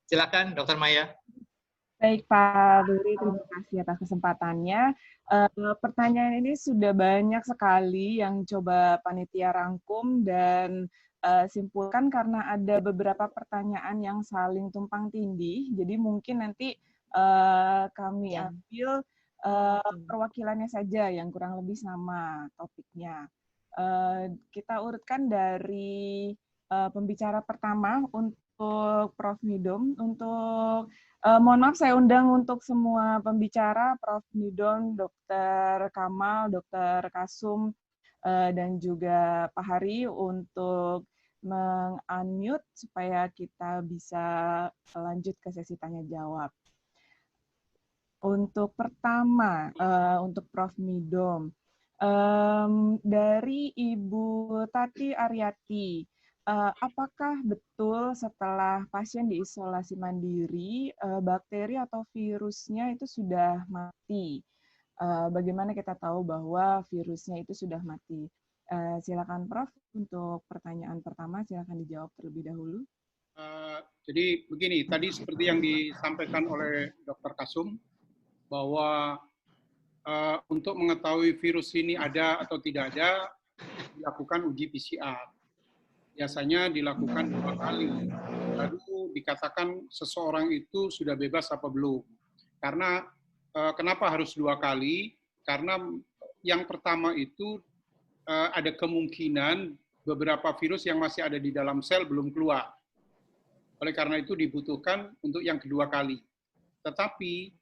Silakan, Dokter Maya. Baik Pak Duri, terima kasih atas kesempatannya. Pertanyaan ini sudah banyak sekali yang coba panitia rangkum dan simpulkan karena ada beberapa pertanyaan yang saling tumpang tindih. Jadi mungkin nanti kami ambil perwakilannya saja yang kurang lebih sama topiknya. Kita urutkan dari pembicara pertama untuk Prof. Nidom. Untuk mohon maaf, saya undang untuk semua pembicara, Prof. Nidom, Dr. Kamal, Dr. Kasum, dan juga Pak Hari untuk meng-unmute supaya kita bisa lanjut ke sesi tanya-jawab. Untuk pertama, untuk Prof. Nidom, dari Ibu Tati Aryati, apakah betul setelah pasien diisolasi mandiri, bakteri atau virusnya itu sudah mati? Bagaimana kita tahu bahwa virusnya itu sudah mati? Silakan Prof. Untuk pertanyaan pertama, silakan dijawab terlebih dahulu. Jadi begini, tadi seperti yang disampaikan oleh Dr. Kasum, bahwa untuk mengetahui virus ini ada atau tidak ada, dilakukan uji PCR. Biasanya dilakukan 2 kali, baru dikatakan seseorang itu sudah bebas apa belum. Karena kenapa harus 2 kali? Karena yang pertama itu ada kemungkinan beberapa virus yang masih ada di dalam sel belum keluar. Oleh karena itu dibutuhkan untuk yang kedua kali. Tetapi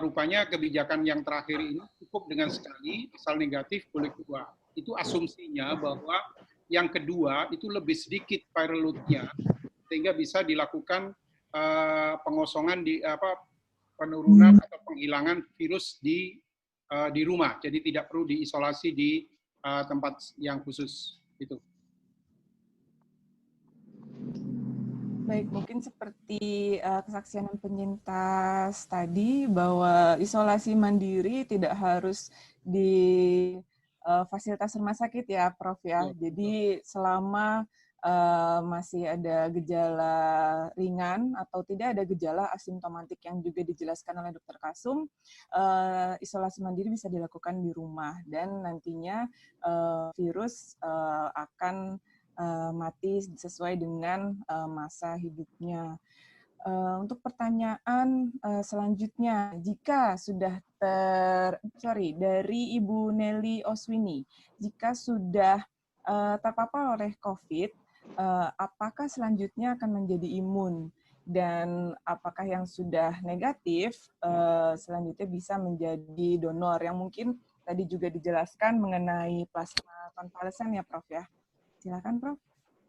rupanya kebijakan yang terakhir ini cukup dengan sekali, asal negatif boleh keluar. Itu asumsinya bahwa yang kedua itu lebih sedikit viral load-nya, sehingga bisa dilakukan pengosongan penurunan atau penghilangan virus di rumah. Jadi tidak perlu diisolasi di tempat yang khusus itu. Baik, mungkin seperti kesaksian penyintas tadi bahwa isolasi mandiri tidak harus di fasilitas rumah sakit ya, Prof ya. Jadi selama masih ada gejala ringan atau tidak ada gejala asimptomatik yang juga dijelaskan oleh Dr. Kasum, isolasi mandiri bisa dilakukan di rumah dan nantinya virus akan mati sesuai dengan masa hidupnya. Untuk pertanyaan selanjutnya, jika sudah dari Ibu Nelly Oswini, jika sudah terpapar oleh COVID, apakah selanjutnya akan menjadi imun? Dan apakah yang sudah negatif selanjutnya bisa menjadi donor? Yang mungkin tadi juga dijelaskan mengenai plasma konvalesen ya, Prof ya. Silakan, Prof.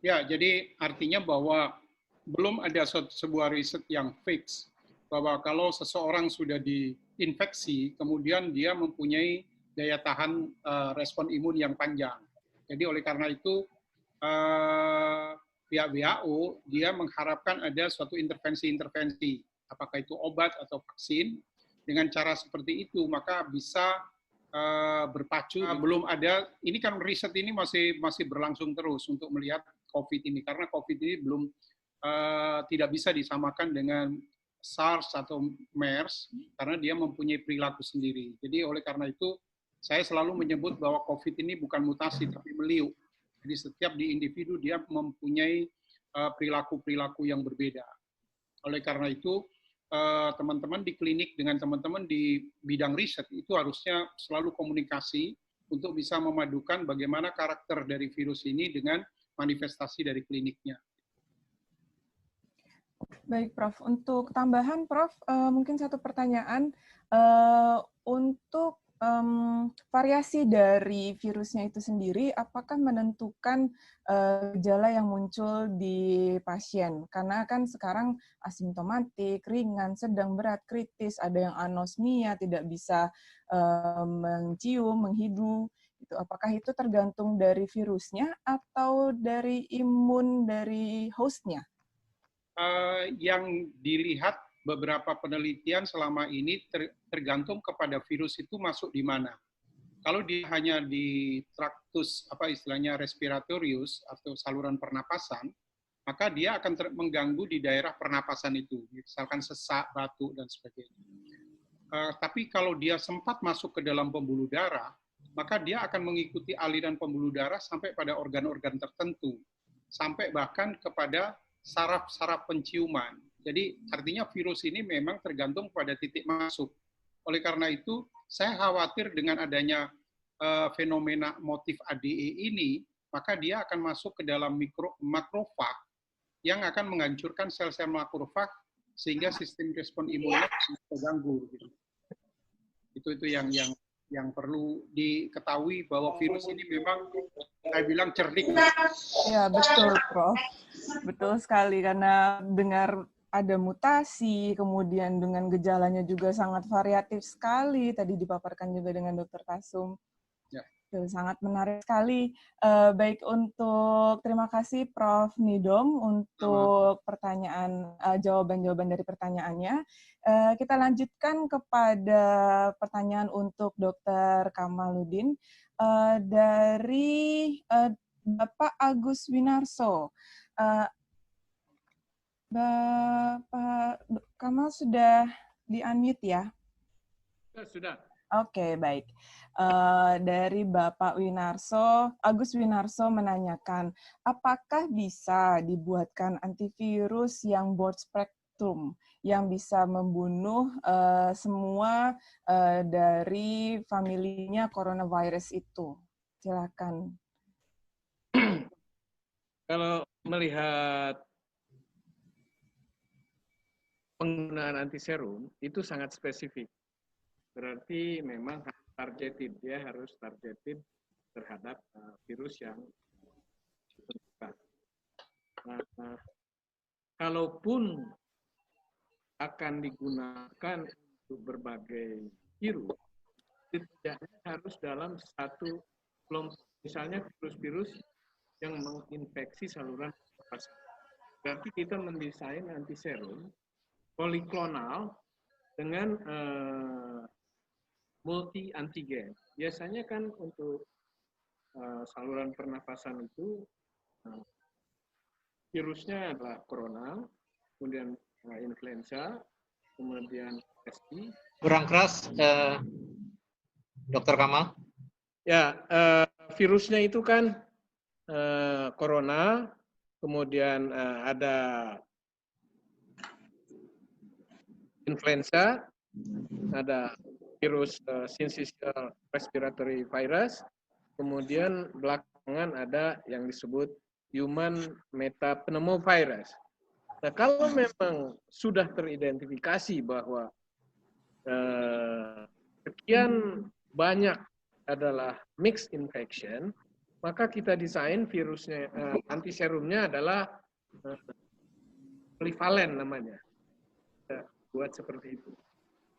Ya, jadi artinya bahwa belum ada sebuah riset yang fix bahwa kalau seseorang sudah diinfeksi, kemudian dia mempunyai daya tahan respon imun yang panjang. Jadi oleh karena itu pihak WHO dia mengharapkan ada suatu intervensi-intervensi, apakah itu obat atau vaksin. Dengan cara seperti itu maka bisa berpacu. Belum ada, ini kan riset ini masih berlangsung terus untuk melihat COVID ini, karena COVID ini belum tidak bisa disamakan dengan SARS atau MERS karena dia mempunyai perilaku sendiri. Jadi oleh karena itu saya selalu menyebut bahwa COVID ini bukan mutasi tapi meliuk. Jadi setiap di individu dia mempunyai perilaku-perilaku yang berbeda. Oleh karena itu teman-teman di klinik dengan teman-teman di bidang riset itu harusnya selalu komunikasi untuk bisa memadukan bagaimana karakter dari virus ini dengan manifestasi dari kliniknya. Baik, Prof. Untuk tambahan, Prof, mungkin satu pertanyaan. Untuk variasi dari virusnya itu sendiri, apakah menentukan gejala yang muncul di pasien? Karena kan sekarang asimptomatik, ringan, sedang, berat, kritis, ada yang anosmia, tidak bisa mencium, menghidu. Apakah itu tergantung dari virusnya atau dari imun dari hostnya? Yang dilihat beberapa penelitian selama ini tergantung kepada virus itu masuk di mana. Kalau dia hanya di traktus apa istilahnya respiratorius atau saluran pernapasan, maka dia akan mengganggu di daerah pernapasan itu, misalkan sesak, batuk, dan sebagainya. Tapi kalau dia sempat masuk ke dalam pembuluh darah, maka dia akan mengikuti aliran pembuluh darah sampai pada organ-organ tertentu, sampai bahkan kepada saraf-saraf penciuman. Jadi artinya virus ini memang tergantung pada titik masuk. Oleh karena itu, saya khawatir dengan adanya fenomena motif ADE ini, maka dia akan masuk ke dalam makrofag yang akan menghancurkan sel-sel makrofag sehingga sistem respon imunnya terganggu. Gitu. Itu yang perlu diketahui bahwa virus ini memang saya bilang cerdik. Ya, betul, Prof. Betul sekali, karena dengar ada mutasi, kemudian dengan gejalanya juga sangat variatif sekali, tadi dipaparkan juga dengan Dr. Kasum. Ya. Sangat menarik sekali. Baik, terima kasih Prof. Nidom untuk pertanyaan, jawaban-jawaban dari pertanyaannya. Kita lanjutkan kepada pertanyaan untuk Dr. Kamaludin dari Bapak Agus Winarso. Bapak Kamal sudah di-unmute ya? Sudah. Oke, baik. Dari Bapak Winarso, Agus Winarso menanyakan, apakah bisa dibuatkan antivirus yang broad spectrum, yang bisa membunuh semua dari familinya coronavirus itu? Silakan. Kalau melihat penggunaan antiserum, itu sangat spesifik. Berarti memang targeted, dia harus targeted terhadap virus yang ditentukan. Kalaupun akan digunakan untuk berbagai virus, setidaknya harus dalam satu kelompok. Misalnya virus-virus yang menginfeksi saluran pernapasan. Berarti kita mendesain antiserum poliklonal dengan multi antigen. Biasanya kan untuk saluran pernapasan itu virusnya adalah corona, kemudian influenza, kemudian RSV. Kurang keras, Dr. Kamal. Ya, virusnya itu kan corona, kemudian ada influenza, ada virus syncytial respiratory virus, kemudian belakangan ada yang disebut human metapneumovirus. Nah, kalau memang sudah teridentifikasi bahwa sekian banyak adalah mixed infection, maka kita desain virusnya, antiserumnya adalah polivalen namanya. Kita buat seperti itu.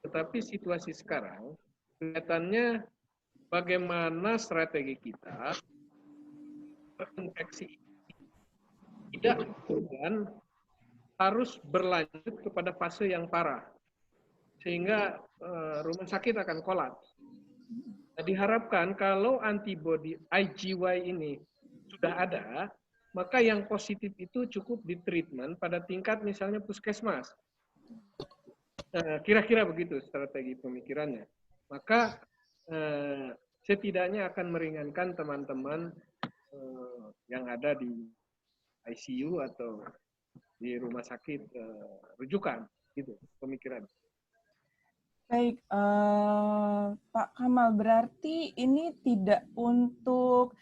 Tetapi situasi sekarang, kelihatannya bagaimana strategi kita terinfeksi tidak kemudian harus berlanjut kepada fase yang parah. Sehingga rumah sakit akan kolaps. Nah, diharapkan kalau antibodi IgY ini sudah ada, maka yang positif itu cukup ditreatment pada tingkat misalnya puskesmas. Kira-kira begitu strategi pemikirannya. Maka setidaknya akan meringankan teman-teman yang ada di ICU atau di rumah sakit rujukan, gitu pemikiran. Baik, Pak Kamal, berarti ini tidak untuk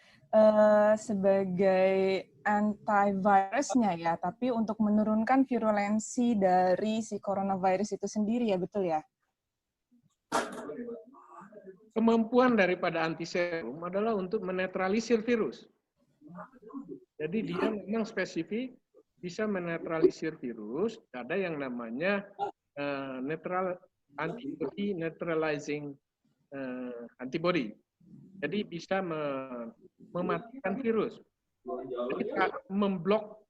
sebagai antivirusnya ya, tapi untuk menurunkan virulensi dari si coronavirus itu sendiri ya, betul ya? Kemampuan daripada antiserum adalah untuk menetralisir virus. Jadi dia memang spesifik bisa menetralisir virus. Ada yang namanya antibody neutralizing antibody. Jadi bisa mematikan virus. Jadi memblok,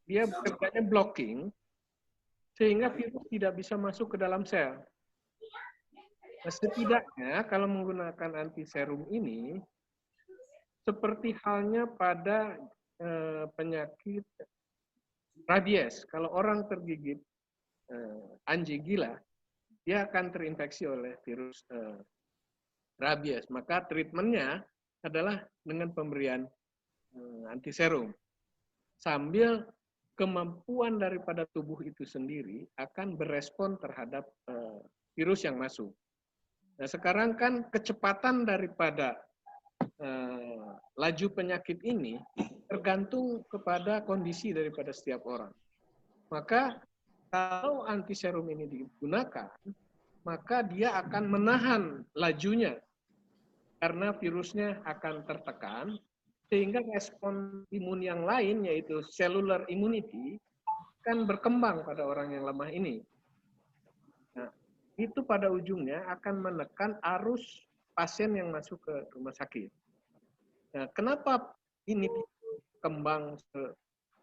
dia bekerjanya blocking sehingga virus tidak bisa masuk ke dalam sel. Nah, setidaknya kalau menggunakan antiserum ini seperti halnya pada penyakit rabies. Kalau orang tergigit anjing gila, dia akan terinfeksi oleh virus rabies. Maka treatmentnya adalah dengan pemberian antiserum. Sambil kemampuan daripada tubuh itu sendiri akan berespon terhadap virus yang masuk. Nah, sekarang kan kecepatan daripada laju penyakit ini tergantung kepada kondisi daripada setiap orang. Maka kalau antiserum ini digunakan, maka dia akan menahan lajunya karena virusnya akan tertekan, sehingga respon imun yang lain, yaitu cellular immunity, akan berkembang pada orang yang lemah ini. Nah, itu pada ujungnya akan menekan arus pasien yang masuk ke rumah sakit. Nah, kenapa ini berkembang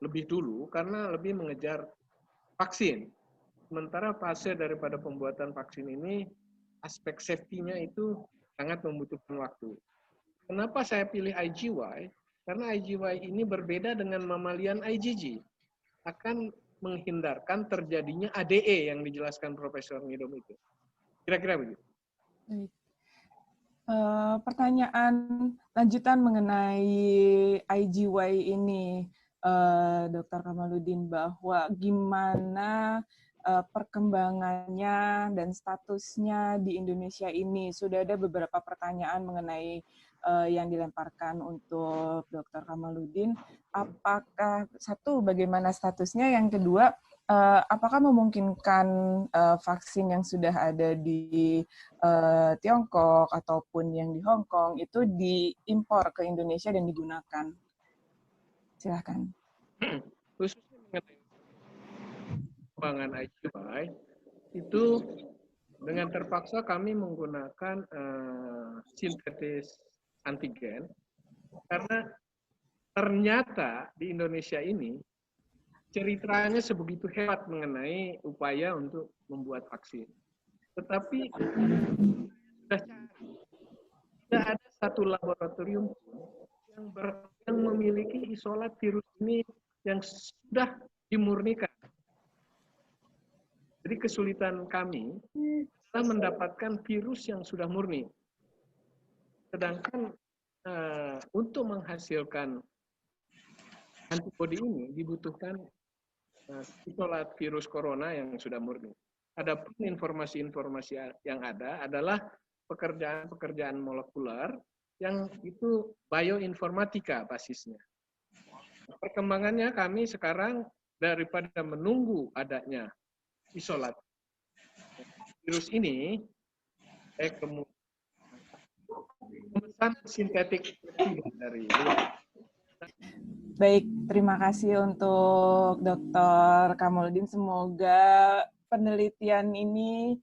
lebih dulu? Karena lebih mengejar vaksin. Sementara fase daripada pembuatan vaksin ini, aspek safety-nya itu sangat membutuhkan waktu. Kenapa saya pilih IgY? Karena IgY ini berbeda dengan mamalian IgG. Akan menghindarkan terjadinya ADE yang dijelaskan Profesor Ngidom itu. Kira-kira begitu. Pertanyaan lanjutan mengenai IgY ini, Dr. Kamaludin, bahwa gimana perkembangannya dan statusnya di Indonesia ini. Sudah ada beberapa pertanyaan mengenai yang dilemparkan untuk Dr. Kamaludin. Apakah satu, bagaimana statusnya? Yang kedua, apakah memungkinkan vaksin yang sudah ada di Tiongkok ataupun yang di Hong Kong itu diimpor ke Indonesia dan digunakan? Silakan. Khususnya mengenai pengembangan IgY, itu dengan terpaksa kami menggunakan sintetis antigen, karena ternyata di Indonesia ini ceritanya sebegitu hebat mengenai upaya untuk membuat vaksin. Tetapi sudah cari, tidak ada satu laboratorium yang memiliki isolat virus ini yang sudah dimurnikan. Jadi kesulitan kami adalah mendapatkan virus yang sudah murni. Sedangkan untuk menghasilkan antibodi ini dibutuhkan isolat virus corona yang sudah murni. Adapun informasi-informasi yang ada adalah pekerjaan-pekerjaan molekuler yang itu bioinformatika basisnya. Perkembangannya kami sekarang daripada menunggu adanya isolat virus ini, kemudian memesan sintetik dari luar. Baik, terima kasih untuk Dr. Kamaludin. Semoga penelitian ini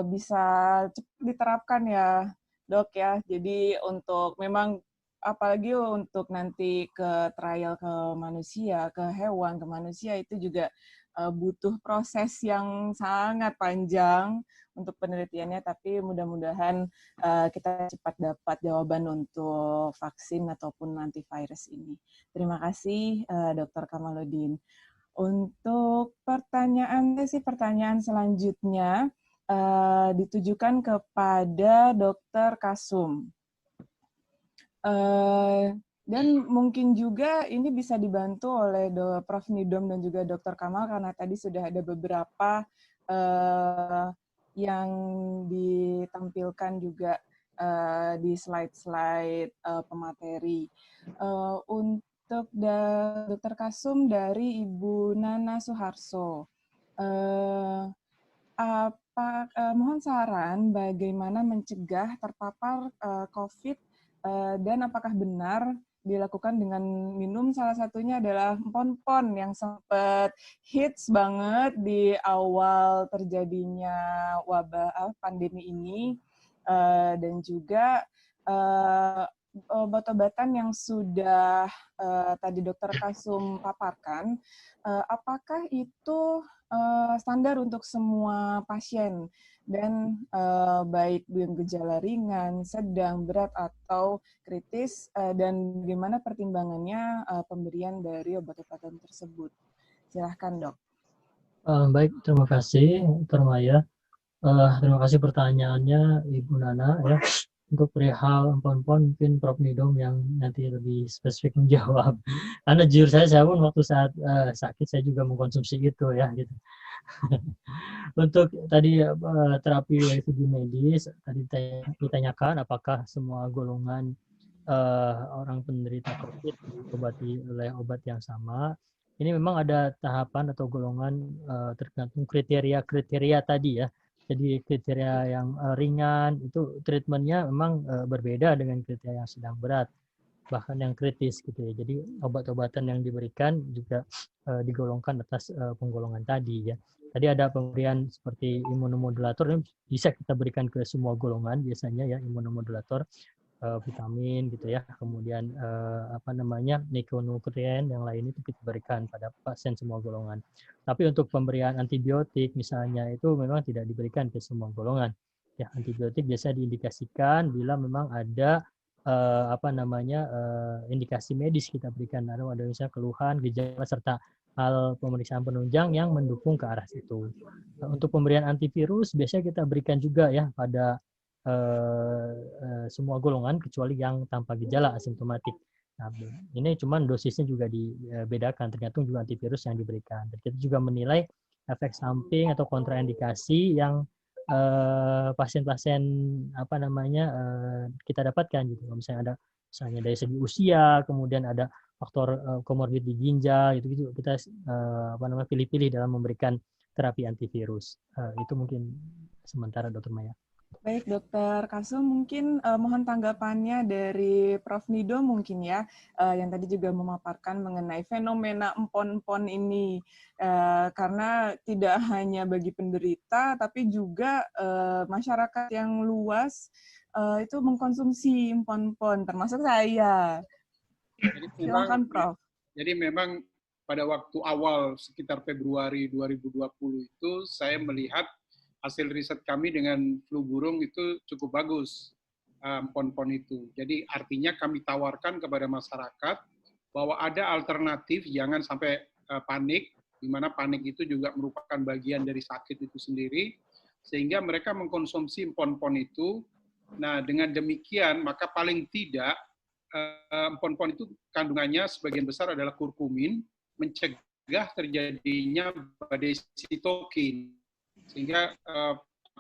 bisa cepat diterapkan ya, Dok ya. Jadi untuk memang apalagi untuk nanti ke trial ke manusia, ke hewan, ke manusia itu juga butuh proses yang sangat panjang untuk penelitiannya, tapi mudah-mudahan kita cepat dapat jawaban untuk vaksin ataupun antivirus ini. Terima kasih, Dr. Kamaludin. Untuk pertanyaan selanjutnya ditujukan kepada Dr. Kasum. Dan mungkin juga ini bisa dibantu oleh Prof. Nidom dan juga Dr. Kamal, karena tadi sudah ada beberapa yang ditampilkan juga di slide-slide pemateri. Untuk Dr. Kasum dari Ibu Nana Suharso, mohon saran bagaimana mencegah terpapar COVID dan apakah benar dilakukan dengan minum, salah satunya adalah empon-pon yang sempat hits banget di awal terjadinya wabah pandemi ini, dan juga obat-obatan yang sudah tadi Dr. Kasum paparkan, apakah itu standar untuk semua pasien dan baik dengan gejala ringan, sedang, berat, atau kritis, dan bagaimana pertimbangannya pemberian dari obat-obatan tersebut. Silahkan, Dok. Baik, terima kasih, Dr. Maya. Terima kasih pertanyaannya, Ibu Nana. Ya. Untuk perihal empon-empon, mungkin Prof. Nidom yang nanti lebih spesifik menjawab. Karena jujur saya pun waktu saat sakit, saya juga mengkonsumsi itu ya. Gitu. Untuk tadi terapi dari segi medis, tadi ditanyakan apakah semua golongan orang penderita COVID diobati oleh obat yang sama. Ini memang ada tahapan atau golongan tergantung kriteria tadi ya. Jadi kriteria yang ringan itu treatmentnya memang berbeda dengan kriteria yang sedang berat, bahkan yang kritis gitu ya. Jadi obat-obatan yang diberikan juga digolongkan atas penggolongan tadi ya. Tadi ada pemberian seperti imunomodulator, bisa kita berikan ke semua golongan biasanya ya, imunomodulator vitamin gitu ya, kemudian mikronutrien yang lain itu kita berikan pada pasien semua golongan. Tapi untuk pemberian antibiotik misalnya itu memang tidak diberikan ke semua golongan. Ya, antibiotik biasa diindikasikan bila memang ada indikasi medis kita berikan, ada misalnya keluhan, gejala serta hal pemeriksaan penunjang yang mendukung ke arah situ. Untuk pemberian antivirus biasanya kita berikan juga ya pada semua golongan kecuali yang tanpa gejala asimptomatik. Nah, ini cuman dosisnya juga dibedakan tergantung juga antivirus yang diberikan. Dan kita juga menilai efek samping atau kontraindikasi yang pasien-pasien kita dapatkan gitu. Misalnya dari segi usia, kemudian ada faktor komorbid di ginjal gitu kita pilih-pilih dalam memberikan terapi antivirus. Itu mungkin sementara, Dr. Maya. Baik, Dokter Kasum, mungkin mohon tanggapannya dari Prof. Nido mungkin ya, yang tadi juga memaparkan mengenai fenomena empon-empon ini, karena tidak hanya bagi penderita, tapi juga masyarakat yang luas itu mengkonsumsi empon-empon, termasuk saya. Silakan, Prof. Jadi memang pada waktu awal sekitar Februari 2020 itu saya melihat hasil riset kami dengan flu burung itu cukup bagus, empon-empon itu. Jadi artinya kami tawarkan kepada masyarakat bahwa ada alternatif, jangan sampai panik, di mana panik itu juga merupakan bagian dari sakit itu sendiri, sehingga mereka mengkonsumsi empon-empon itu. Nah, dengan demikian, maka paling tidak empon-empon itu kandungannya sebagian besar adalah kurkumin, mencegah terjadinya badai sitokin. Sehingga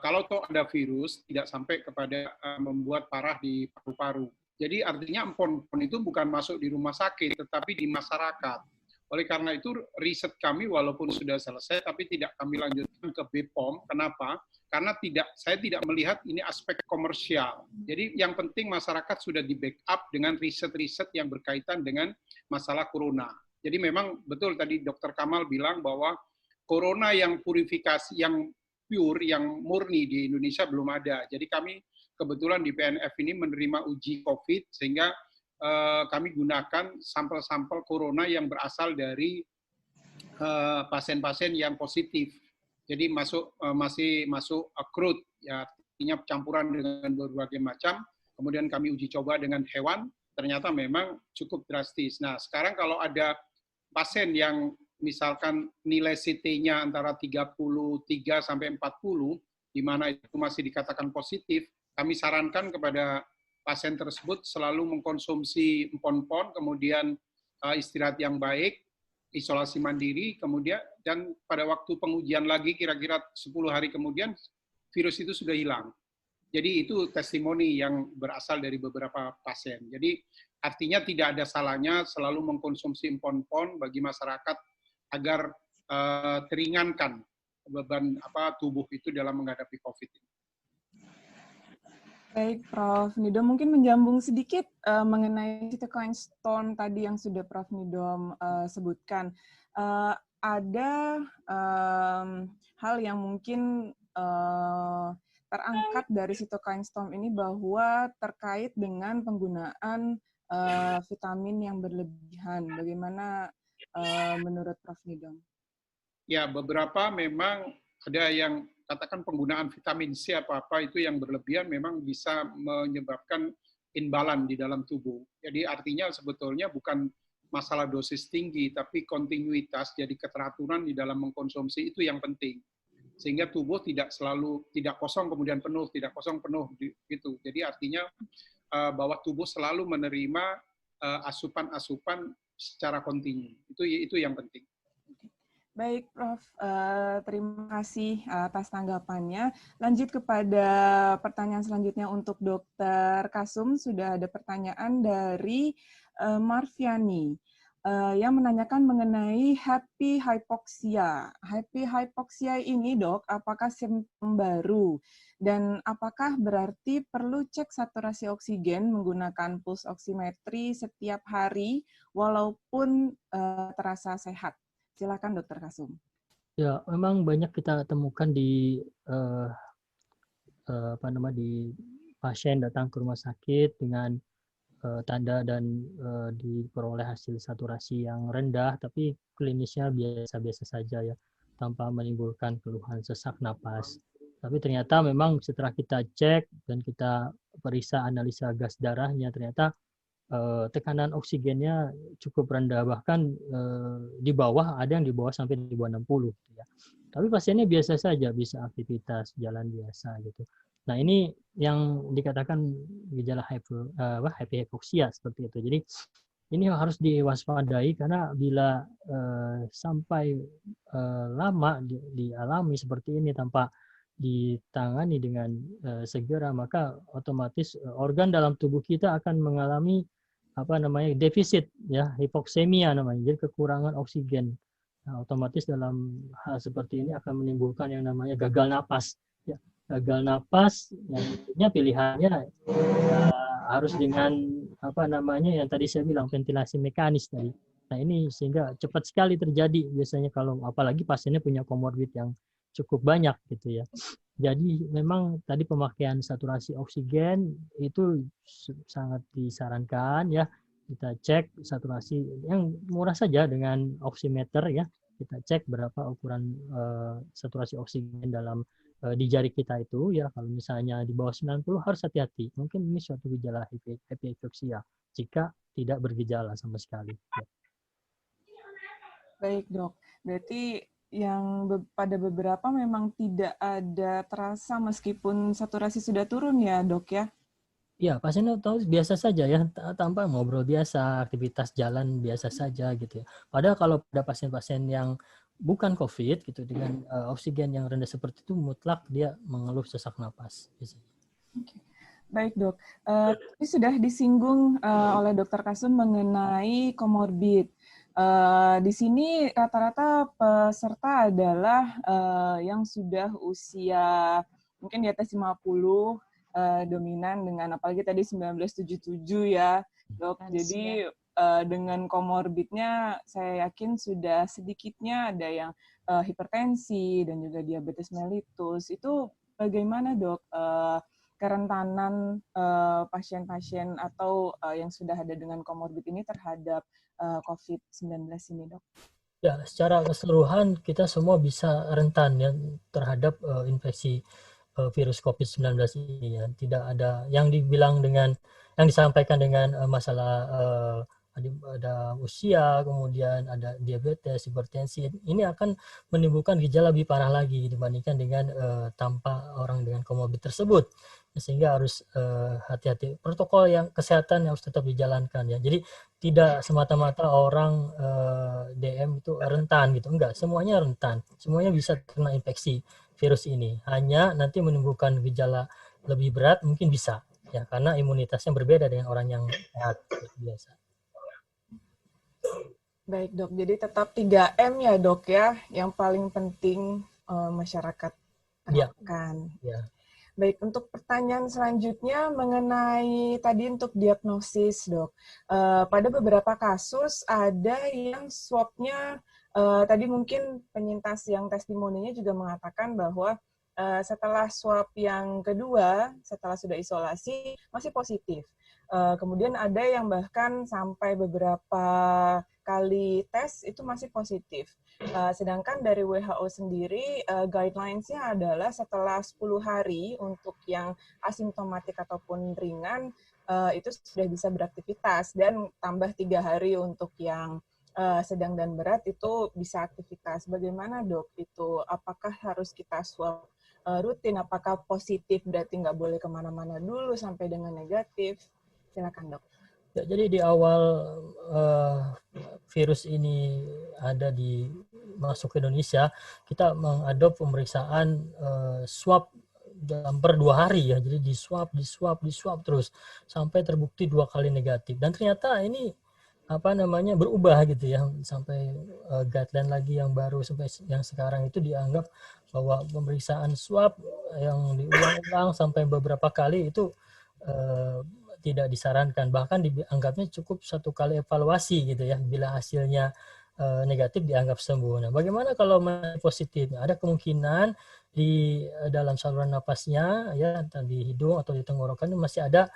kalau toh ada virus, tidak sampai kepada membuat parah di paru-paru. Jadi artinya empon-empon itu bukan masuk di rumah sakit, tetapi di masyarakat. Oleh karena itu, riset kami walaupun sudah selesai, tapi tidak kami lanjutkan ke BPOM. Kenapa? Karena saya tidak melihat ini aspek komersial. Jadi yang penting masyarakat sudah di-backup dengan riset-riset yang berkaitan dengan masalah corona. Jadi memang betul tadi Dr. Kamal bilang bahwa corona yang purifikasi, yang pure, yang murni di Indonesia belum ada. Jadi kami kebetulan di PNF ini menerima uji COVID, sehingga kami gunakan sampel-sampel corona yang berasal dari pasien-pasien yang positif. Jadi masih masuk crude, ya, artinya campuran dengan berbagai macam. Kemudian kami uji coba dengan hewan, ternyata memang cukup drastis. Nah, sekarang kalau ada pasien yang misalkan nilai CT-nya antara 33 sampai 40, di mana itu masih dikatakan positif, kami sarankan kepada pasien tersebut selalu mengkonsumsi empon-empon, kemudian istirahat yang baik, isolasi mandiri, kemudian dan pada waktu pengujian lagi kira-kira 10 hari kemudian virus itu sudah hilang. Jadi itu testimoni yang berasal dari beberapa pasien. Jadi artinya tidak ada salahnya selalu mengkonsumsi empon-empon bagi masyarakat agar teringankan beban tubuh itu dalam menghadapi COVID ini. Baik, Prof. Nidom, mungkin menjambung sedikit mengenai cytokine storm tadi yang sudah Prof. Nidom sebutkan. Ada hal yang mungkin terangkat dari cytokine storm ini bahwa terkait dengan penggunaan vitamin yang berlebihan. Bagaimana menurut Prof. Nidom? Ya, beberapa memang ada yang katakan penggunaan vitamin C apa-apa itu yang berlebihan memang bisa menyebabkan imbalan di dalam tubuh. Jadi artinya sebetulnya bukan masalah dosis tinggi, tapi kontinuitas, jadi keteraturan di dalam mengkonsumsi itu yang penting. Sehingga tubuh tidak selalu tidak kosong kemudian penuh, tidak kosong penuh gitu. Jadi artinya bahwa tubuh selalu menerima asupan-asupan secara kontinu. Itu yang penting. Baik, Prof. Terima kasih atas tanggapannya. Lanjut kepada pertanyaan selanjutnya untuk Dr. Kasum. Sudah ada pertanyaan dari Marviani yang menanyakan mengenai happy hypoxia. Happy hypoxia ini, Dok, apakah simptom baru? Dan apakah berarti perlu cek saturasi oksigen menggunakan pulse oximetry setiap hari walaupun terasa sehat? Silakan Dr. Kasum. Ya, memang banyak kita temukan di di pasien datang ke rumah sakit dengan tanda dan diperoleh hasil saturasi yang rendah, tapi klinisnya biasa-biasa saja ya, tanpa menimbulkan keluhan sesak napas. Tapi ternyata memang setelah kita cek dan kita periksa analisa gas darahnya, ternyata tekanan oksigennya cukup rendah, bahkan di bawah, ada yang di bawah sampai di bawah 60 gitu ya. Tapi pasiennya biasa saja, bisa aktivitas jalan biasa gitu. Nah, ini yang dikatakan gejala hypoxia seperti itu. Jadi ini harus diwaspadai karena bila sampai lama dialami seperti ini tanpa ditangani dengan segera, maka otomatis organ dalam tubuh kita akan mengalami defisit ya, hipoksemia namanya, jadi kekurangan oksigen. Nah, otomatis dalam hal seperti ini akan menimbulkan yang namanya gagal napas ya. Gagal napas yang pilihannya harus dengan yang tadi saya bilang, ventilasi mekanis tadi. Nah, ini sehingga cepat sekali terjadi biasanya kalau apalagi pasiennya punya komorbid yang cukup banyak gitu ya. Jadi memang tadi pemakaian saturasi oksigen itu sangat disarankan ya. Kita cek saturasi yang murah saja dengan oximeter ya. Kita cek berapa ukuran saturasi oksigen dalam di jari kita itu ya. Kalau misalnya di bawah 90 harus hati-hati. Mungkin ini suatu gejala hypoxia jika tidak bergejala sama sekali. Ya. Baik, Dok. Berarti yang pada beberapa memang tidak ada terasa meskipun saturasi sudah turun ya, Dok ya? Ya, pasien tahu biasa saja ya, tanpa ngobrol biasa, aktivitas jalan biasa saja gitu ya. Padahal kalau pada pasien-pasien yang bukan COVID gitu dengan oksigen yang rendah seperti itu, mutlak dia mengeluh sesak napas. Oke. Baik, Dok. Ini sudah disinggung oleh Dr. Kasum mengenai komorbid. Di sini rata-rata peserta adalah yang sudah usia mungkin di atas 50, dominan dengan apalagi tadi 1977 ya, Dok. Jadi dengan komorbidnya saya yakin sudah sedikitnya ada yang hipertensi dan juga diabetes mellitus. Itu bagaimana, Dok? Kerentanan pasien-pasien atau yang sudah ada dengan komorbid ini terhadap COVID-19 ini, Dok? Ya, secara keseluruhan kita semua bisa rentan ya terhadap infeksi virus COVID-19 ini ya. Tidak ada yang disampaikan dengan masalah ada usia, kemudian ada diabetes, hipertensi. Ini akan menimbulkan gejala lebih parah lagi dibandingkan dengan tanpa orang dengan komorbid tersebut. Sehingga harus hati-hati. Protokol yang kesehatan harus tetap dijalankan ya. Jadi tidak semata-mata orang DM itu rentan gitu. Enggak, semuanya rentan. Semuanya bisa kena infeksi virus ini. Hanya nanti menimbulkan gejala lebih berat mungkin bisa ya, karena imunitasnya berbeda dengan orang yang sehat biasa. Baik, Dok. Jadi tetap 3M ya, Dok ya, yang paling penting masyarakat terapkan. Ya. Baik, untuk pertanyaan selanjutnya mengenai tadi untuk diagnosis, Dok. Pada beberapa kasus ada yang swab-nya, tadi mungkin penyintas yang testimoninya juga mengatakan bahwa setelah swab yang kedua, setelah sudah isolasi, masih positif. Kemudian ada yang bahkan sampai beberapa kali tes itu masih positif. Sedangkan dari WHO sendiri, guidelines-nya adalah setelah 10 hari untuk yang asimptomatik ataupun ringan, itu sudah bisa beraktivitas, dan tambah 3 hari untuk yang sedang dan berat itu bisa aktivitas. Bagaimana dok itu? Apakah harus kita swab rutin? Apakah positif berarti nggak boleh kemana-mana dulu sampai dengan negatif? Silakan dok. Ya, jadi di awal virus ini ada masuk ke Indonesia, kita mengadop pemeriksaan swab dalam per 2 hari ya. Jadi di swab terus sampai terbukti 2 kali negatif. Dan ternyata ini berubah gitu ya, sampai guideline lagi yang baru sampai yang sekarang itu dianggap bahwa pemeriksaan swab yang diulang-ulang sampai beberapa kali itu tidak disarankan, bahkan dianggapnya cukup 1 kali evaluasi gitu ya, bila hasilnya negatif dianggap sembuh. Nah, bagaimana kalau positif? Ada kemungkinan di dalam saluran napasnya ya, di hidung atau di tenggorokan masih ada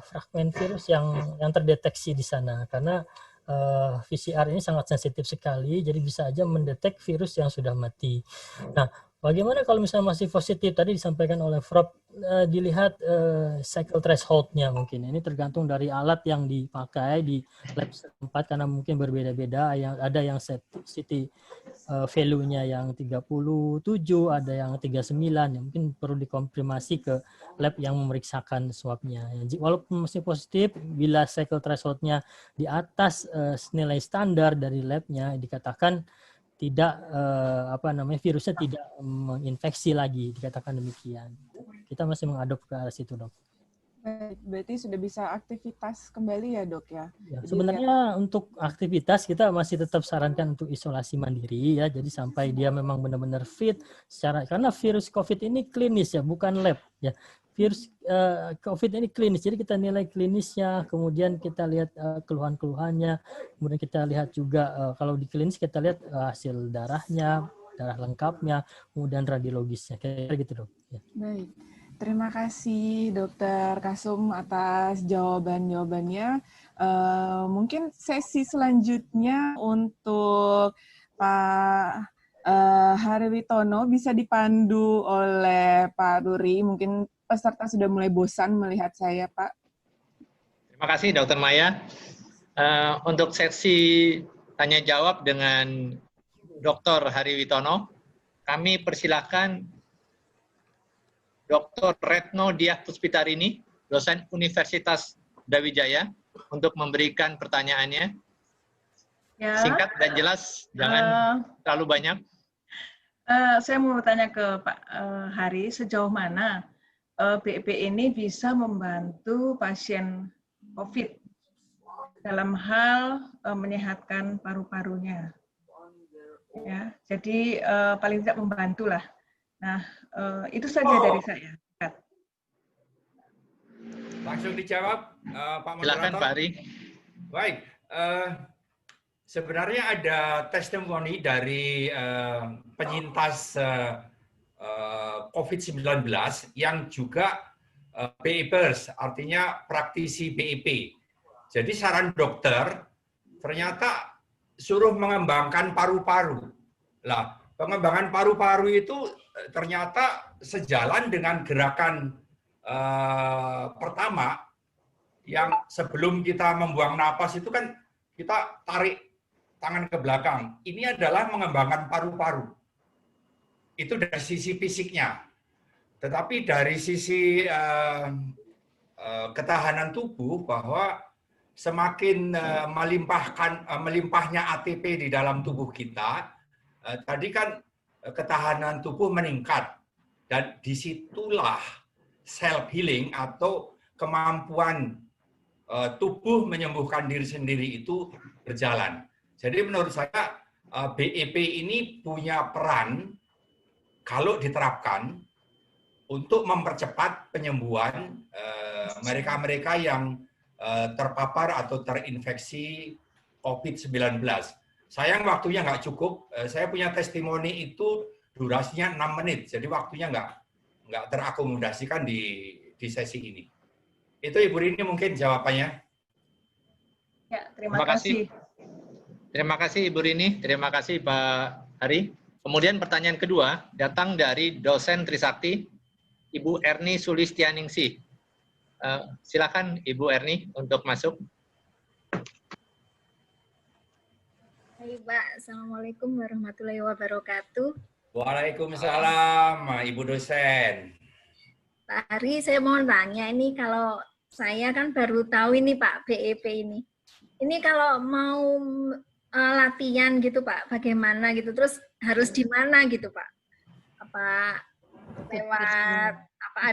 fragmen virus yang terdeteksi di sana, karena PCR ini sangat sensitif sekali, jadi bisa aja mendetek virus yang sudah mati. Nah, bagaimana kalau misalnya masih positif? Tadi disampaikan oleh Prof, dilihat cycle threshold-nya mungkin. Ini tergantung dari alat yang dipakai di lab setempat, karena mungkin berbeda-beda. Ada yang city value-nya yang 37, ada yang 39. Ya, mungkin perlu dikonfirmasi ke lab yang memeriksakan swab-nya. Walaupun masih positif, bila cycle threshold-nya di atas nilai standar dari lab-nya, dikatakan tidak virusnya tidak menginfeksi lagi, dikatakan demikian. Kita masih mengadop ke arah situ, dok. Berarti sudah bisa aktivitas kembali ya dok ya? Sebenarnya untuk aktivitas kita masih tetap sarankan untuk isolasi mandiri ya, jadi sampai dia memang benar-benar fit karena virus COVID ini klinis ya, bukan lab ya. Virus COVID ini klinis, jadi kita nilai klinisnya, kemudian kita lihat keluhan-keluhannya, kemudian kita lihat juga kalau di klinis kita lihat hasil darahnya, darah lengkapnya, kemudian radiologisnya, kayak gitu dok. Ya. Baik, terima kasih Dokter Kasum atas jawaban-jawabannya. Mungkin sesi selanjutnya untuk Pak Harywitono bisa dipandu oleh Pak Ruri. Mungkin peserta sudah mulai bosan melihat saya, Pak. Terima kasih, Dr. Maya. Untuk sesi tanya jawab dengan Dr. Harywitono, kami persilahkan Dr. Retno Diah Puspitarini, dosen Universitas Brawijaya, untuk memberikan pertanyaannya. Ya. Singkat dan jelas, jangan terlalu banyak. Saya mau bertanya ke Pak Hari, sejauh mana BEP ini bisa membantu pasien COVID dalam hal menyehatkan paru-parunya. Ya, jadi paling tidak membantulah. Nah, itu saja dari saya. Langsung dijawab, Pak Moderator. Silakan, Pak Ari. Baik, sebenarnya ada testimoni dari penyintas COVID-19 yang juga BEPers, artinya praktisi BEP. Jadi saran dokter ternyata suruh mengembangkan paru-paru. Lah, pengembangan paru-paru itu ternyata sejalan dengan gerakan pertama yang sebelum kita membuang napas itu kan kita tarik tangan ke belakang. Ini adalah mengembangkan paru-paru. Itu dari sisi fisiknya. Tetapi dari sisi ketahanan tubuh, bahwa semakin melimpahnya ATP di dalam tubuh kita, tadi kan ketahanan tubuh meningkat. Dan disitulah self healing atau kemampuan tubuh menyembuhkan diri sendiri itu berjalan. Jadi menurut saya BEP ini punya peran kalau diterapkan untuk mempercepat penyembuhan mereka-mereka yang terpapar atau terinfeksi COVID-19. Sayang waktunya nggak cukup. Saya punya testimoni itu durasinya 6 menit, jadi waktunya nggak terakomodasikan di sesi ini. Itu Ibu Rini mungkin jawabannya. Ya, terima kasih. Terima kasih Ibu Rini, terima kasih Pak Hari. Kemudian pertanyaan kedua datang dari dosen Trisakti, Ibu Erni Sulistianingsih. Silakan Ibu Erni untuk masuk. Hai Pak, Assalamualaikum warahmatullahi wabarakatuh. Waalaikumsalam, Ibu dosen. Pak Hari, saya mau tanya ini, kalau saya kan baru tahu ini Pak, BEP ini. Ini kalau mau latihan gitu Pak, bagaimana gitu, terus harus di mana gitu Pak? Apa lewat, apa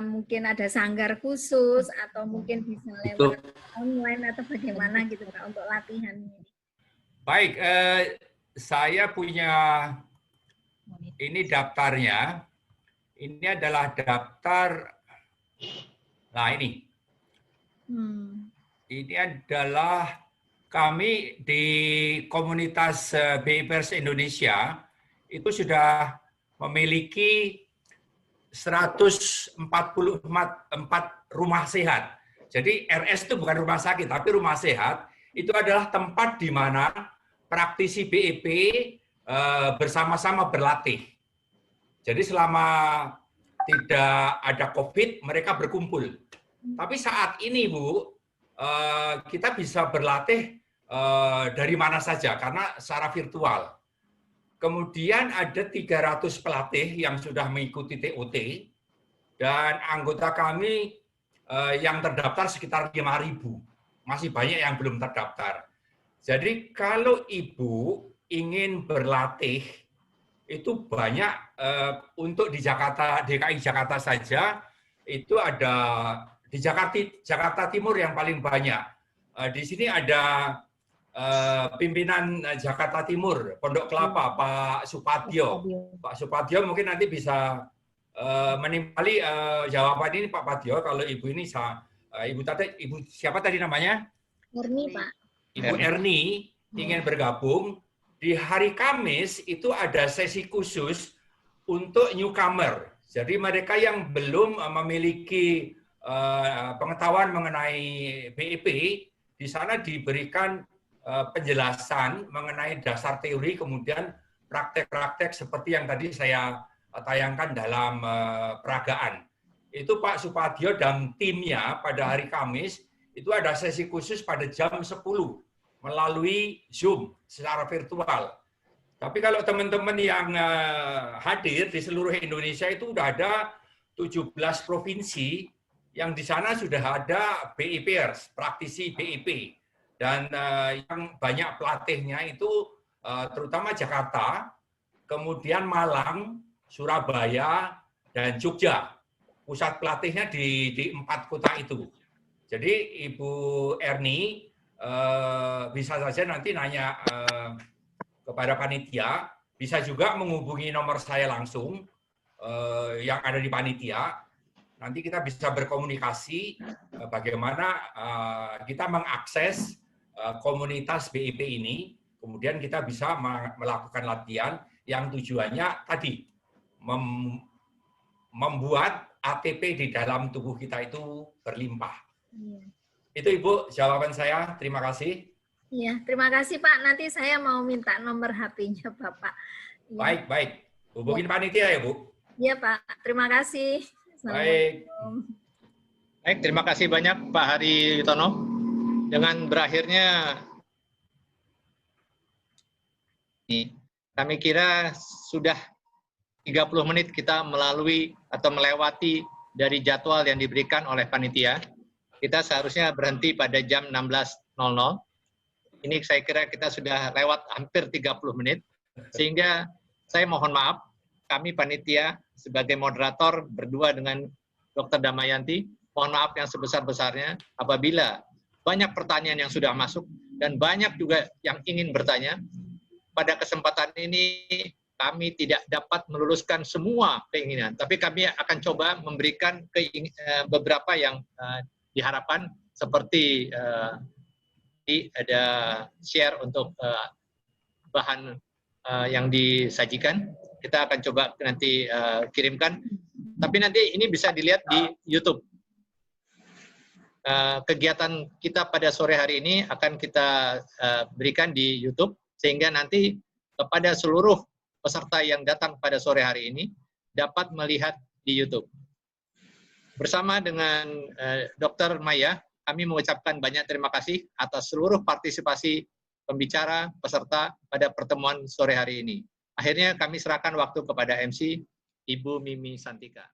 mungkin ada sanggar khusus, atau mungkin bisa lewat online, atau bagaimana gitu Pak untuk latihan ini? Baik, saya punya ini daftarnya. Ini adalah daftar. Nah ini. Ini adalah kami di komunitas BIPers Indonesia itu sudah memiliki 144 rumah sehat. Jadi RS itu bukan rumah sakit, tapi rumah sehat. Itu adalah tempat di mana praktisi BEP bersama-sama berlatih. Jadi selama tidak ada COVID, mereka berkumpul. Tapi saat ini, Bu, kita bisa berlatih dari mana saja, karena secara virtual. Kemudian ada 300 pelatih yang sudah mengikuti TOT, dan anggota kami yang terdaftar sekitar 5.000. Masih banyak yang belum terdaftar. Jadi kalau Ibu ingin berlatih, itu banyak untuk di Jakarta, DKI Jakarta saja, itu ada di Jakarta Timur yang paling banyak. Di sini ada pimpinan Jakarta Timur, Pondok Kelapa, Pak Supadyo. Pak Supadyo mungkin nanti bisa menimpali jawaban ini Pak Padyo, kalau Ibu ini Ibu siapa tadi namanya? Erni, Pak. Ibu Erni ingin bergabung. Di hari Kamis itu ada sesi khusus untuk newcomer. Jadi mereka yang belum memiliki pengetahuan mengenai BEP, di sana diberikan penjelasan mengenai dasar teori, kemudian praktek-praktek seperti yang tadi saya tayangkan dalam peragaan. Itu Pak Supadyo dan timnya pada hari Kamis itu ada sesi khusus pada jam 10 melalui Zoom secara virtual. Tapi kalau teman-teman yang hadir di seluruh Indonesia itu sudah ada 17 provinsi yang di sana sudah ada BEPers, praktisi BEP. Dan yang banyak pelatihnya itu terutama Jakarta, kemudian Malang, Surabaya, dan Jogja. Pusat pelatihnya di 4 kota itu. Jadi Ibu Erni bisa saja nanti nanya kepada panitia, bisa juga menghubungi nomor saya langsung yang ada di panitia. Nanti kita bisa berkomunikasi bagaimana kita mengakses komunitas BEP ini, kemudian kita bisa melakukan latihan yang tujuannya tadi membuat ATP di dalam tubuh kita itu berlimpah. Itu Ibu jawaban saya. Terima kasih. Iya, terima kasih Pak. Nanti saya mau minta nomor HP-nya Bapak. Ya. Baik. Hubungin panitia ya Bu. Iya Pak. Terima kasih. Baik. Baik, terima kasih banyak Pak Hari Tono. Dengan berakhirnya kami kira sudah 30 menit kita melalui atau melewati dari jadwal yang diberikan oleh panitia. Kita seharusnya berhenti pada jam 16.00. Ini saya kira kita sudah lewat hampir 30 menit. Sehingga saya mohon maaf, kami panitia sebagai moderator berdua dengan Dr. Damayanti, mohon maaf yang sebesar-besarnya apabila banyak pertanyaan yang sudah masuk dan banyak juga yang ingin bertanya. Pada kesempatan ini kami tidak dapat meluluskan semua keinginan, tapi kami akan coba memberikan beberapa yang diharapkan, seperti ada share untuk bahan yang disajikan. Kita akan coba nanti kirimkan, tapi nanti ini bisa dilihat di YouTube. Kegiatan kita pada sore hari ini akan kita berikan di YouTube, sehingga nanti kepada seluruh peserta yang datang pada sore hari ini dapat melihat di YouTube. Bersama dengan Dr. Maya, kami mengucapkan banyak terima kasih atas seluruh partisipasi pembicara, peserta pada pertemuan sore hari ini. Akhirnya kami serahkan waktu kepada MC, Ibu Mimi Santika.